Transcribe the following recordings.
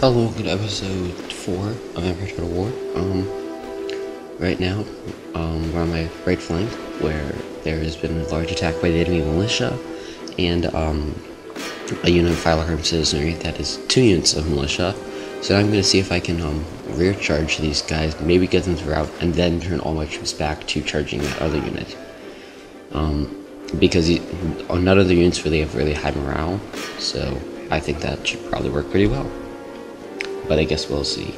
Hello, welcome to episode 4 of Empire Total War. Right now, we're on my right flank, where there has been a large attack by the enemy militia, and, a unit of Firearm Citizenry that is 2 units of militia. So I'm gonna see if I can, rear charge these guys, maybe get them to rout, and then turn all my troops back to charging that other unit. Because none of the units really have really high morale, so I think that should probably work pretty well. But I guess we'll see.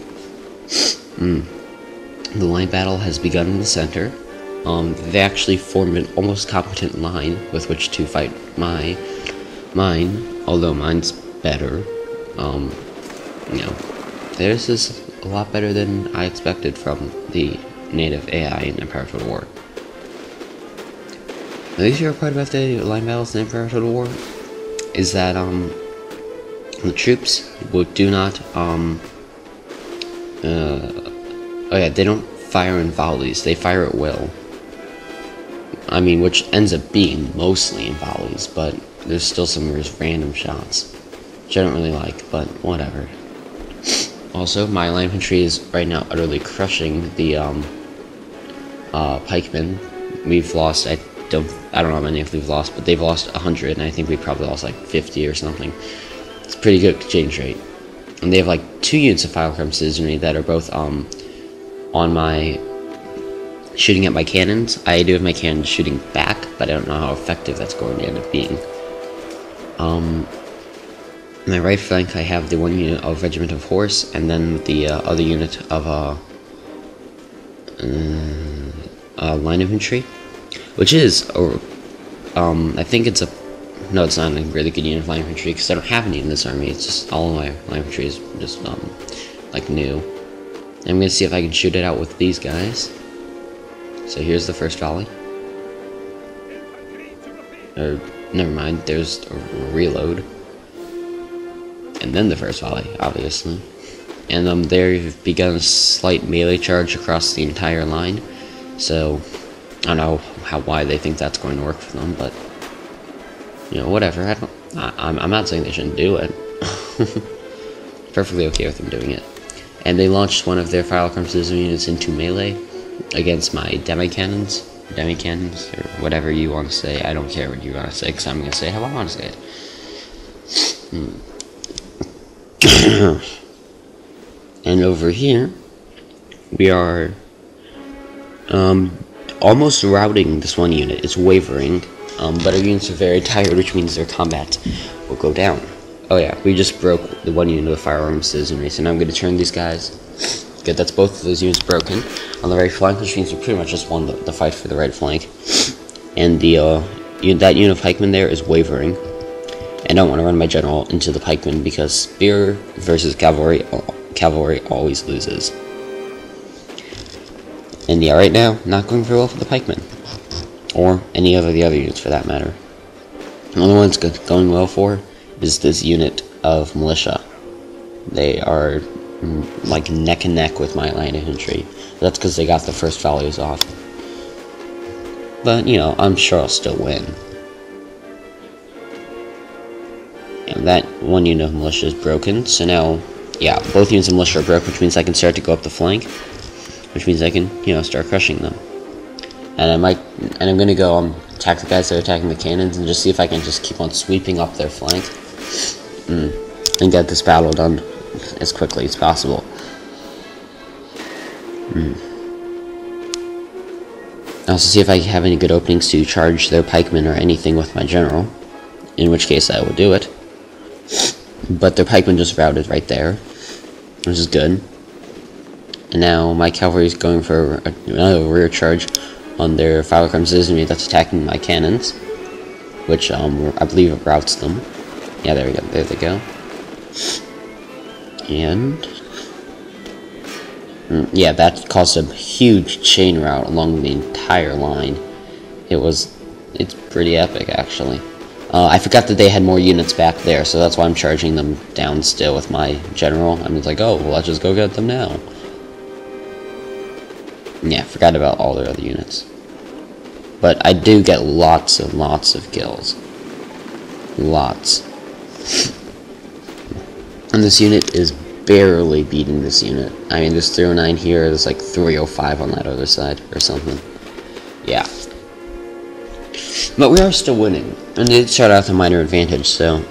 The line battle has begun in the center. They actually formed an almost competent line with which to fight mine, although mine's better. You know, theirs is a lot better than I expected from the native AI in Empire Total War. The least favorite part about the line battles in Empire Total War is that, the troops do not, they don't fire in volleys, they fire at will. I mean, which ends up being mostly in volleys, but there's still some random shots, which I don't really like, but whatever. Also, my line infantry is right now utterly crushing the, pikemen. We've lost, I don't know how many we've lost, but they've lost 100, and I think we probably lost like 50 or something. It's a pretty good exchange rate. And they have like 2 units of Firearm Citizenry that are both on my shooting at my cannons. I do have my cannons shooting back, but I don't know how effective that's going to end up being. My right flank, I have the 1 unit of Regiment of Horse, and then the other unit of line infantry, which is, I think it's a. No, it's not a really good unit of line infantry, because I don't have any in this army. It's just, all of my line infantry is just, like, new. I'm gonna see if I can shoot it out with these guys. So here's the first volley. Or, never mind, there's a reload. And then the first volley, obviously. And, they've begun a slight melee charge across the entire line. So, I don't know why they think that's going to work for them, but you know, whatever. I'm not saying they shouldn't do it. Perfectly okay with them doing it. And they launched one of their Firearm Citizen units into melee against my demi-cannons, or whatever you want to say. I don't care what you want to say, because I'm going to say how I want to say it. And over here, we are almost routing this one unit. It's wavering. But our units are very tired, which means their combat will go down. Oh yeah, we just broke the 1 unit of Firearm Citizenry, so now I'm going to turn these guys. Good, that's both of those units broken. On the right flank, which means we pretty much just won the fight for the right flank. And that unit of pikemen there is wavering. I don't want to run my general into the pikemen, because spear versus cavalry always loses. And yeah, right now, not going very well for the pikemen. Or any of the other units, for that matter. The only one it's going well for is this unit of militia. They are like neck and neck with my line infantry. That's because they got the first volleys off. But, you know, I'm sure I'll still win. And that 1 unit of militia is broken, so now, yeah, both units of militia are broken, which means I can start to go up the flank, which means I can, you know, start crushing them. And I'm gonna go attack the guys that are attacking the cannons and just see if I can just keep on sweeping up their flank and get this battle done as quickly as possible. Also see if I have any good openings to charge their pikemen or anything with my general, in which case I will do it. But their pikemen just routed right there, which is good. And now my cavalry is going for another rear charge on their Firearm Citizenry that's attacking my cannons, which, I believe it routs them. Yeah, there we go, there they go. And, yeah, that caused a huge chain rout along the entire line. It's pretty epic, actually. I forgot that they had more units back there, so that's why I'm charging them down still with my general. I'm just like, oh, well, let's just go get them now. Yeah, forgot about all their other units. But I do get lots and lots of kills. Lots. And this unit is barely beating this unit. I mean, there's 309 here, there's like 305 on that other side, or something. Yeah. But we are still winning, and they start out with a minor advantage, so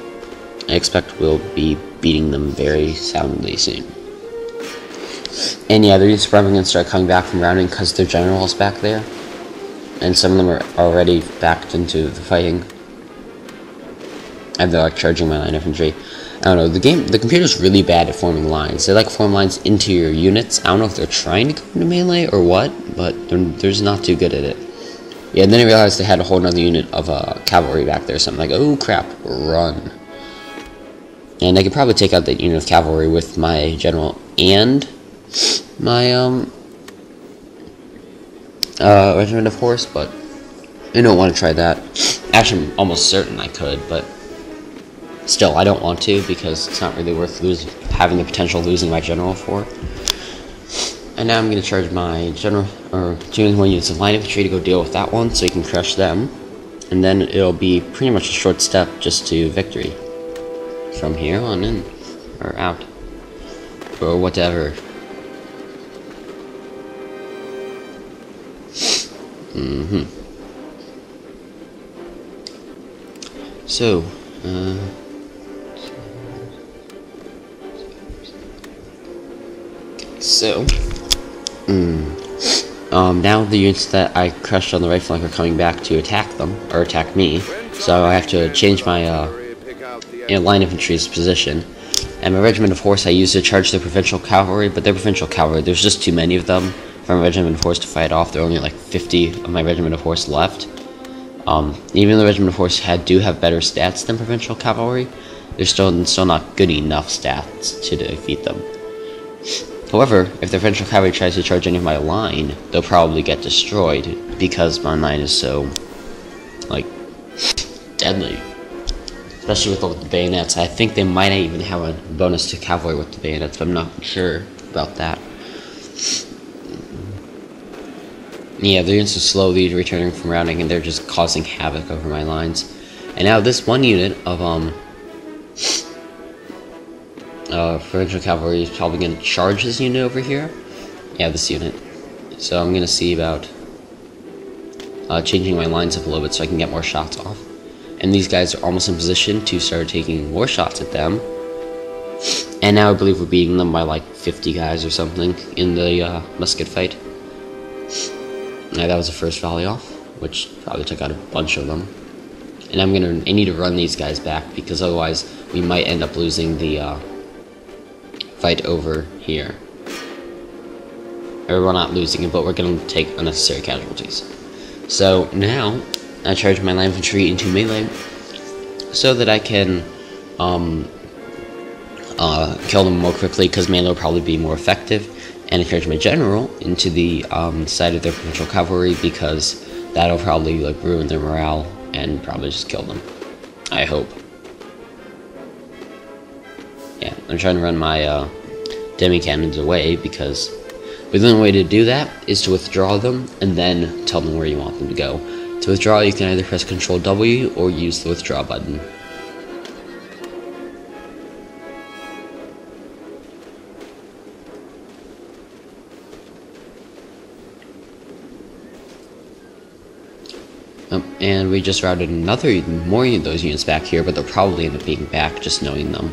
I expect we'll be beating them very soundly soon. And yeah, they're just probably going to start coming back from rounding because their general's back there. And some of them are already backed into the fighting. And they're like charging my line infantry. I don't know, the computer's really bad at forming lines. They like form lines into your units. I don't know if they're trying to go into melee or what, but they're just not too good at it. Yeah, and then I realized they had a whole other unit of cavalry back there, so I'm like, oh crap, run. And I could probably take out that unit of cavalry with my general and my regiment of horse, but I don't want to try that. Actually, I'm almost certain I could, but still, I don't want to because it's not really worth having the potential of losing my general for. And now I'm going to charge my general, or 2 units of line infantry to go deal with that one, so you can crush them. And then it'll be pretty much a short step just to victory. From here on in, or out, or whatever. So, now the units that I crushed on the right flank are coming back to attack them, or attack me, so I have to change my, line infantry's position. And my regiment of horse I used to charge the provincial cavalry, but their provincial cavalry, there's just too many of them for my regiment of horse to fight off. There are only like 50 of my regiment of horse left. Even though the regiment of horse do have better stats than provincial cavalry, they're still not good enough stats to defeat them. However, if the provincial cavalry tries to charge any of my line, they'll probably get destroyed because my line is so, like, deadly. Especially with all the bayonets. I think they might even have a bonus to cavalry with the bayonets, but I'm not sure about that. Yeah, they're just slowly returning from rounding, and they're just causing havoc over my lines. And now this one unit of provincial cavalry is probably going to charge this unit over here. Yeah, this unit. So I'm going to see about changing my lines up a little bit so I can get more shots off. And these guys are almost in position to start taking more shots at them. And now I believe we're beating them by like 50 guys or something in the musket fight. Now that was the first volley off, which probably took out a bunch of them. And I need to run these guys back because otherwise we might end up losing the fight over here. Or we're not losing it, but we're going to take unnecessary casualties. So now I charge my line infantry into melee so that I can kill them more quickly because melee will probably be more effective. And I charge my general into the side of their provincial cavalry because that'll probably like ruin their morale and probably just kill them. I hope. Yeah, I'm trying to run my demi-cannons away because the only way to do that is to withdraw them and then tell them where you want them to go. To withdraw, you can either press Ctrl W or use the withdraw button. And we just routed more of those units back here, but they'll probably end up being back, just knowing them.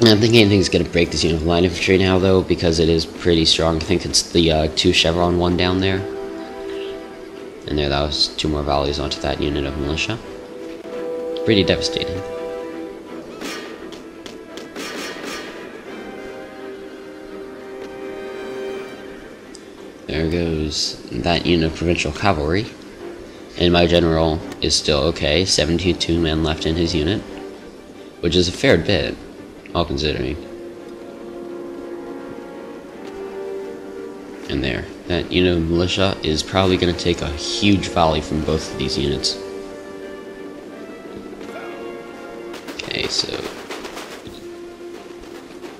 I don't think anything's going to break this unit of line infantry now, though, because it is pretty strong. I think it's the 2 Chevron one down there. And there, that was 2 more volleys onto that unit of militia. Pretty devastating. There goes that unit of provincial cavalry. And my general is still okay. 72 men left in his unit, which is a fair bit, all considering. And there, that unit of militia is probably going to take a huge volley from both of these units. Okay, so...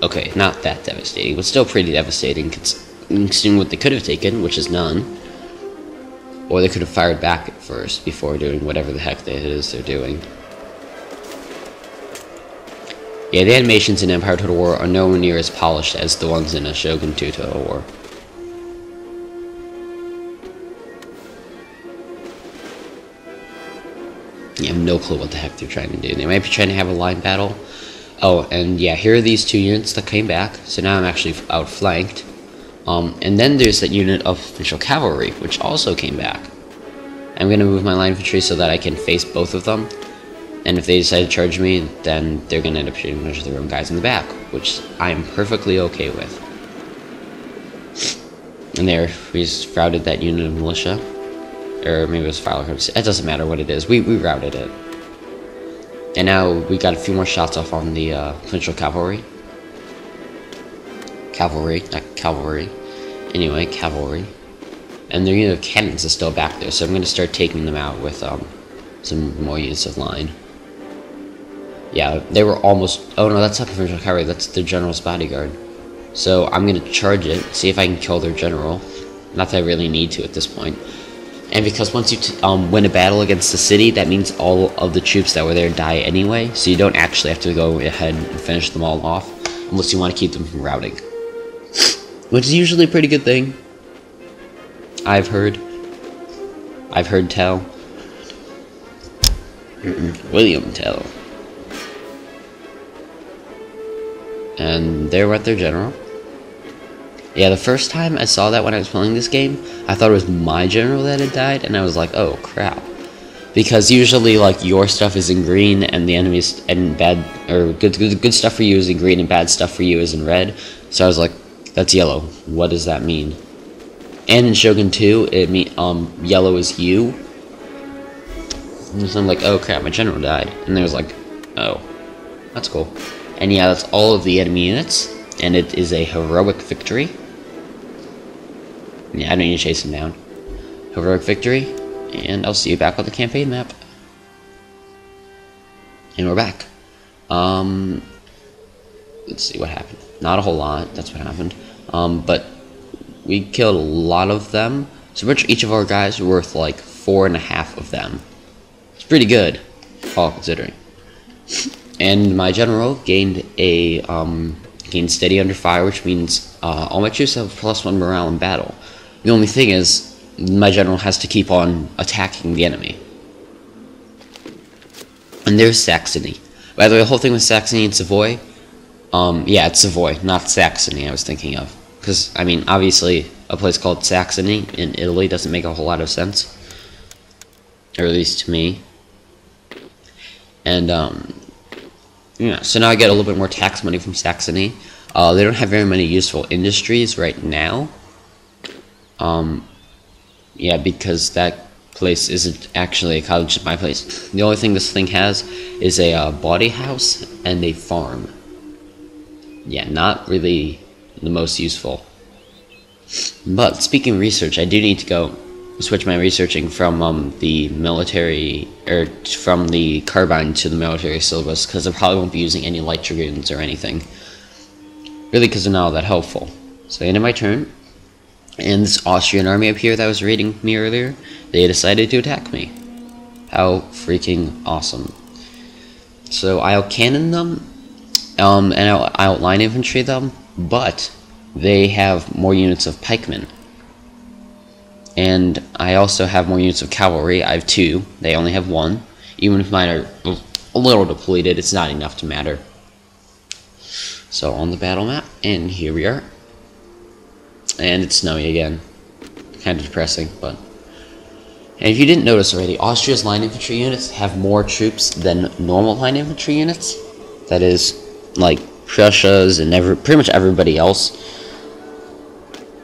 okay, not that devastating, but still pretty devastating, considering what they could have taken, which is none. Or they could have fired back at first, before doing whatever the heck it is they're doing. Yeah, the animations in Empire Total War are nowhere near as polished as the ones in a Shogun 2 Total War. Yeah, I have no clue what the heck they're trying to do. They might be trying to have a line battle. Oh, and yeah, here are these 2 units that came back. So now I'm actually outflanked. And then there's that unit of official cavalry, which also came back. I'm going to move my line infantry so that I can face both of them. And if they decide to charge me, then they're going to end up shooting a bunch of their own guys in the back, which I am perfectly okay with. And there, we just routed that unit of militia. Or maybe it was fire. It doesn't matter what it is. We routed it. And now we got a few more shots off on the provincial cavalry. Not cavalry. Anyway, cavalry. And their unit of cannons is still back there, so I'm going to start taking them out with some more units of line. Yeah, they were almost... Oh no, that's not provincial cavalry, that's the general's bodyguard. So I'm going to charge it, see if I can kill their general. Not that I really need to at this point. And because once you win a battle against the city, that means all of the troops that were there die anyway, so you don't actually have to go ahead and finish them all off, unless you want to keep them from routing. Which is usually a pretty good thing. I've heard tell. William Tell. And there went their general. Yeah, the first time I saw that when I was playing this game, I thought it was my general that had died, and I was like, oh crap. Because usually, like, your stuff is in green, and the enemy's and bad, or good stuff for you is in green, and bad stuff for you is in red. So I was like, that's yellow. What does that mean? And in Shogun 2, it yellow is you. And so I'm like, oh crap, my general died. And there was like, oh, that's cool. And yeah, that's all of the enemy units, and it is a heroic victory. Yeah, I don't need to chase him down. Heroic victory, and I'll see you back on the campaign map. And we're back. Let's see what happened. Not a whole lot, that's what happened. But we killed a lot of them. So much each of our guys were worth like 4.5 of them. It's pretty good, all considering. And my general gained a gained steady under fire, which means all my troops have +1 morale in battle. The only thing is, my general has to keep on attacking the enemy. And there's Saxony. By the way, the whole thing with Saxony and Savoy, yeah, it's Savoy, not Saxony I was thinking of. Because, I mean, obviously, a place called Saxony in Italy doesn't make a whole lot of sense. Or at least to me. And, yeah, so now I get a little bit more tax money from Saxony. They don't have very many useful industries right now. Yeah, because that place isn't actually a college, it's my place. The only thing this thing has is a body house and a farm. Yeah, not really the most useful. But speaking of research, I do need to go switch my researching from the military, or from the carbine to the military syllabus, because I probably won't be using any light dragoons or anything. Really, because they're not all that helpful. So, end of my turn. And this Austrian army up here that was raiding me earlier, they decided to attack me. How freaking awesome. So I'll cannon them, and I'll line infantry them, but they have more units of pikemen. And I also have more units of cavalry. I have 2. They only have 1. Even if mine are a little depleted, it's not enough to matter. So on the battle map, and here we are. And it's snowy again. Kind of depressing, but... And if you didn't notice already, Austria's line infantry units have more troops than normal line infantry units. That is, like, Prussia's and pretty much everybody else.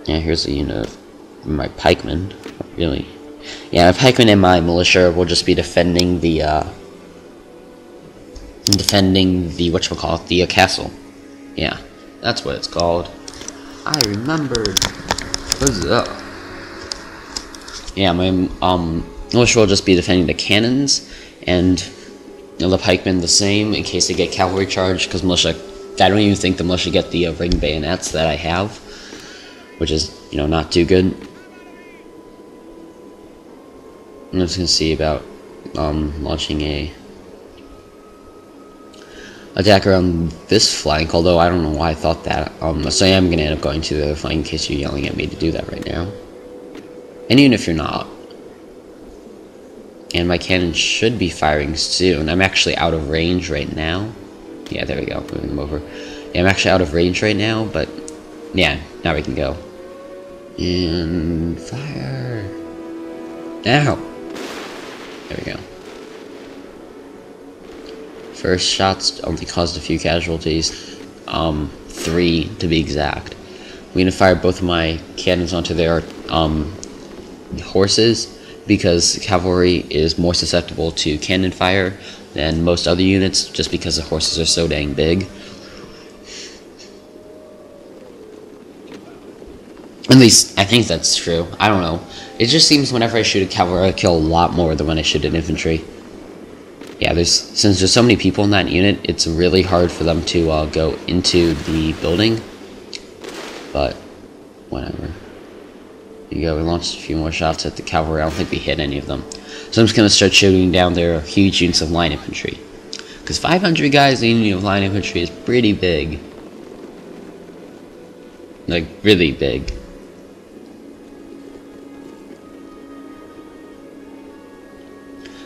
Yeah, here's a unit of my pikemen. Really. Yeah, my pikemen and my militia will just be defending the, whatchamacallit, the castle. Yeah, that's what it's called. I remembered. What's up? Yeah, my militia will just be defending the cannons, and the pikemen the same in case they get cavalry charge. Because militia, I don't even think the militia get the ring bayonets that I have, which is not too good. I'm just gonna see about launching a attack around this flank, although I don't know why I thought that. So I am going to end up going to the other flank in case you're yelling at me to do that right now. And even if you're not. And my cannon should be firing soon. I'm actually out of range right now. Yeah, there we go. Moving them over. Yeah, I'm actually out of range right now, but yeah, now we can go. And fire. Ow! There we go. First shots only caused a few casualties. 3 to be exact. I'm gonna fire both of my cannons onto their horses, because cavalry is more susceptible to cannon fire than most other units, just because the horses are so dang big. At least, I think that's true. I don't know. It just seems whenever I shoot a cavalry, I kill a lot more than when I shoot an infantry. Yeah, since there's so many people in that unit, it's really hard for them to go into the building. But, whatever. There you go, we launched a few more shots at the cavalry. I don't think we hit any of them. So I'm just going to start shooting down their huge units of line infantry. Because 500 guys in a unit of line infantry is pretty big. Like, really big.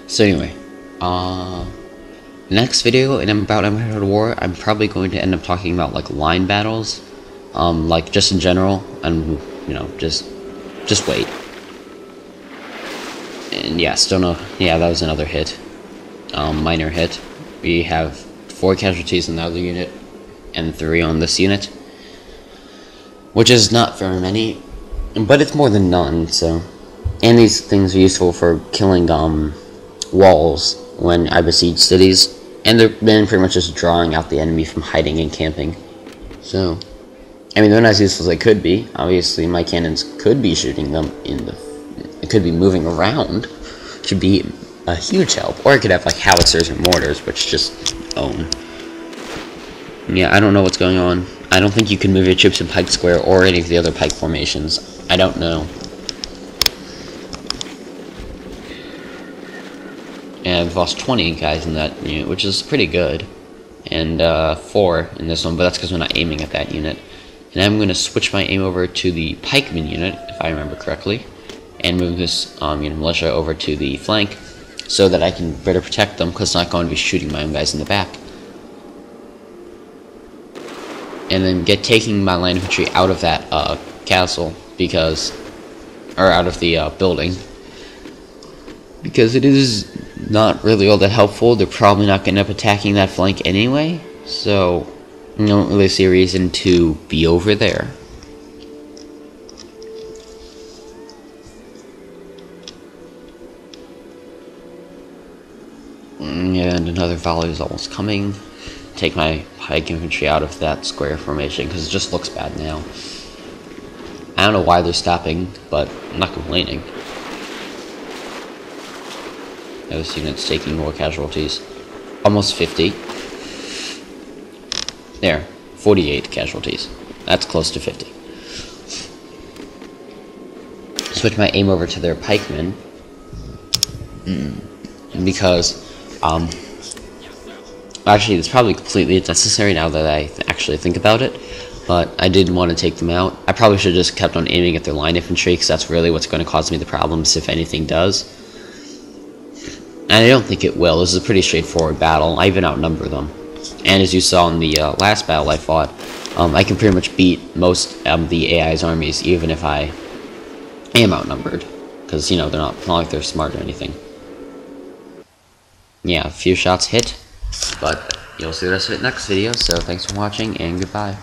So anyway, next video about Empire at War, I'm probably going to end up talking about like line battles, like just in general, and you know, just wait. And yeah, still no, yeah, that was another hit, minor hit. We have 4 casualties in the other unit, and 3 on this unit, which is not very many, but it's more than none. So, and these things are useful for killing walls when I besiege cities, and they're been pretty much just drawing out the enemy from hiding and camping. So, I mean, they're not as useful as they could be. Obviously, my cannons could be shooting them in the, it could be moving around, which would be a huge help. Or I could have like howitzers or mortars, which just own. Yeah, I don't know what's going on. I don't think you can move your troops in Pike Square or any of the other Pike formations. I don't know. And I've lost 20 guys in that unit, which is pretty good. And 4 in this one, but that's because we're not aiming at that unit. And I'm going to switch my aim over to the pikeman unit, if I remember correctly, and move this militia over to the flank, so that I can better protect them, because I'm not going to be shooting my own guys in the back. And then taking my line infantry out of that castle, or out of the building, because it is not really all that helpful. They're probably not going to end up attacking that flank anyway, so I don't really see a reason to be over there. And another volley is almost coming. Take my pike infantry out of that square formation, because it just looks bad now. I don't know why they're stopping, but I'm not complaining. This unit's taking more casualties. Almost 50. There. 48 casualties. That's close to 50. Switch my aim over to their pikemen. Because, actually, it's probably completely unnecessary now that I actually think about it. But I did want to take them out. I probably should have just kept on aiming at their line infantry, because that's really what's going to cause me the problems, if anything does. And I don't think it will. This is a pretty straightforward battle. I even outnumber them. And as you saw in the last battle I fought, I can pretty much beat most of the AI's armies, even if I am outnumbered. Because, you know, they're not like they're smart or anything. Yeah, a few shots hit. But you'll see the rest of it next video, so thanks for watching, and goodbye.